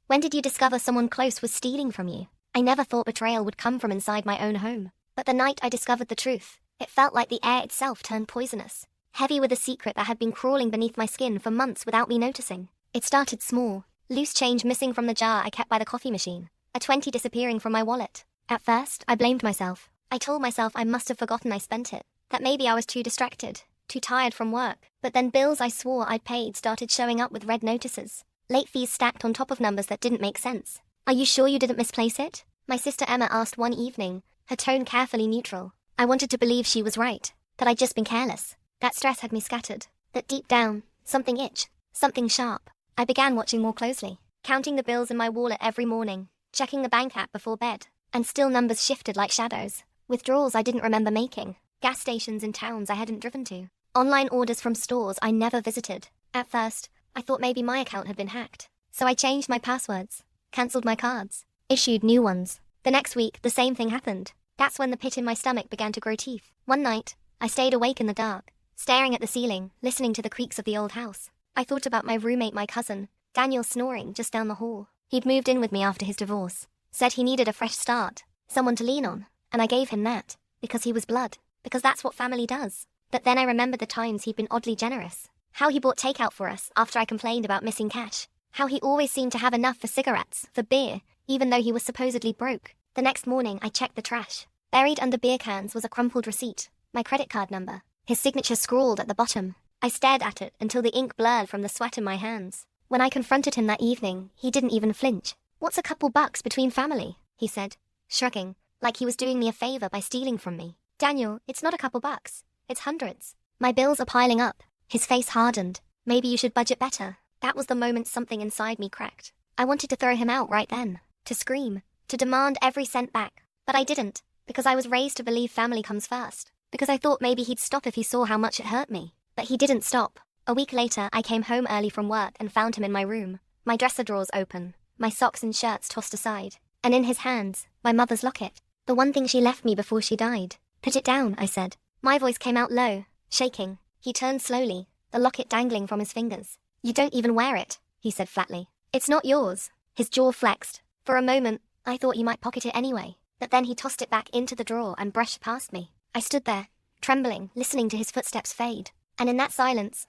When did you discover someone close was stealing from you? I never thought betrayal would come from inside my own home. But the night I discovered the truth, it felt like the air itself turned poisonous, heavy with a secret that had been crawling beneath my skin for months without me noticing. It started small, loose change missing from the jar I kept by the coffee machine, a 20 disappearing from my wallet. At first, I blamed myself. I told myself I must have forgotten I spent it, that maybe I was too distracted, too tired from work. But then bills I swore I'd paid started showing up with red notices. Late fees stacked on top of numbers that didn't make sense. Are you sure you didn't misplace it? My sister Emma asked one evening, her tone carefully neutral. I wanted to believe she was right, that I'd just been careless. That stress had me scattered, that deep down, something itched, something sharp. I began watching more closely, counting the bills in my wallet every morning, checking the bank app before bed, and still numbers shifted like shadows. Withdrawals I didn't remember making, gas stations in towns I hadn't driven to, online orders from stores I never visited. At first, I thought maybe my account had been hacked. So I changed my passwords, cancelled my cards, issued new ones. The next week, the same thing happened. That's when the pit in my stomach began to grow teeth. One night, I stayed awake in the dark, staring at the ceiling, listening to the creaks of the old house. I thought about my roommate, my cousin, Daniel, snoring just down the hall. He'd moved in with me after his divorce, said he needed a fresh start, someone to lean on, and I gave him that, because he was blood, because that's what family does. But then I remembered the times he'd been oddly generous. How he bought takeout for us after I complained about missing cash. How he always seemed to have enough for cigarettes, for beer, even though he was supposedly broke. The next morning, I checked the trash. Buried under beer cans was a crumpled receipt, my credit card number, his signature scrawled at the bottom. I stared at it until the ink blurred from the sweat in my hands. When I confronted him that evening, he didn't even flinch. "What's a couple bucks between family?" he said, shrugging, like he was doing me a favor by stealing from me. "Daniel, it's not a couple bucks. It's hundreds. My bills are piling up." His face hardened. "Maybe you should budget better." That was the moment something inside me cracked. I wanted to throw him out right then, to scream, to demand every cent back. But I didn't, because I was raised to believe family comes first, because I thought maybe he'd stop if he saw how much it hurt me. But he didn't stop. A week later, I came home early from work and found him in my room, my dresser drawers open, my socks and shirts tossed aside, and in his hands, my mother's locket, the one thing she left me before she died. "Put it down," I said. My voice came out low, shaking. He turned slowly, the locket dangling from his fingers. "You don't even wear it," he said flatly. "It's not yours." His jaw flexed. For a moment, I thought he might pocket it anyway, but then he tossed it back into the drawer and brushed past me. I stood there, trembling, listening to his footsteps fade. And in that silence,